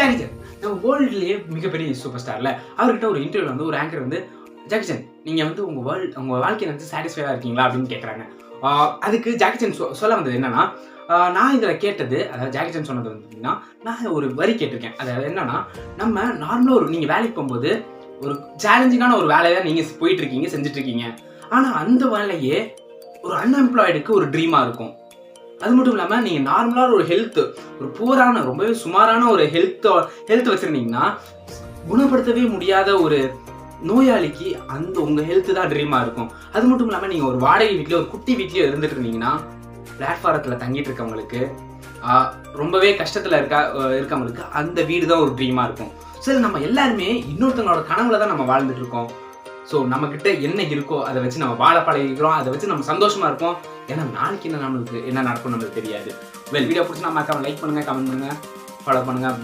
Jackie Chan நம்ம வேர்ல்டுலேயே மிகப்பெரிய super ஸ்டார்ல அவர்கிட்ட ஒரு இன்டர்வியூல வந்து ஒரு ஆங்கர் வந்து ஜாக்கி சான் நீங்கள் வந்து உங்கள் வாழ்க்கையை வந்து சாட்டிஸ்ஃபைடாக இருக்கீங்களா அப்படின்னு கேட்குறாங்க. அதுக்கு ஜாக்கி சான் சொல்ல வந்தது என்னன்னா, நான் இதில் கேட்டது, அதாவது ஜாக்கி சான் சொன்னது வந்துன்னா, நான் ஒரு வரி கேட்டிருக்கேன். அதாவது என்னன்னா, நம்ம நார்மலாக நீங்கள் வேலைக்கு போகும்போது ஒரு சேலஞ்சிங்கான ஒரு வேலையை தான் நீங்கள் போயிட்டு இருக்கீங்க, செஞ்சுட்டு இருக்கீங்க. ஆனால் அந்த வேலையே ஒரு அன்எம்ப்ளாய்டுக்கு ஒரு ட்ரீமாக இருக்கும். அது மட்டும் இல்லாமல் நீங்கள் நார்மலாக ஒரு புவரான ரொம்பவே சுமாரான ஒரு ஹெல்த் வச்சுருந்தீங்கன்னா குணப்படுத்தவே முடியாத ஒரு நோயாளிக்கு அந்த உங்கள் ஹெல்த்து தான் ட்ரீமாக இருக்கும். அது மட்டும் இல்லாமல் நீங்கள் ஒரு வாடகை வீட்லேயோ ஒரு குட்டி வீட்லேயோ இருந்துட்டு இருந்தீங்கன்னா பிளாட்ஃபாரத்தில் தங்கிட்டு இருக்கவங்களுக்கு ரொம்பவே கஷ்டத்தில் இருக்கவங்களுக்கு அந்த வீடு தான் ஒரு ட்ரீமாக இருக்கும். சரி, நம்ம எல்லாருமே இன்னொருத்தவங்களோட கனவுல தான் நம்ம வாழ்ந்துட்டு இருக்கோம். ஸோ நம்மக்கிட்ட என்ன இருக்கோ அதை வச்சு நம்ம வாழ பழகிக்கிறோம், அதை வச்சு நம்ம சந்தோஷமாக இருப்போம். ஏன்னா நாளைக்கு நம்மளுக்கு என்ன நடக்கும் நம்மளுக்கு தெரியாது. வீடியோ பிடிச்சி நம்ம லைக் பண்ணுங்கள், கமெண்ட் பண்ணுங்கள், ஃபாலோ பண்ணுங்கள்.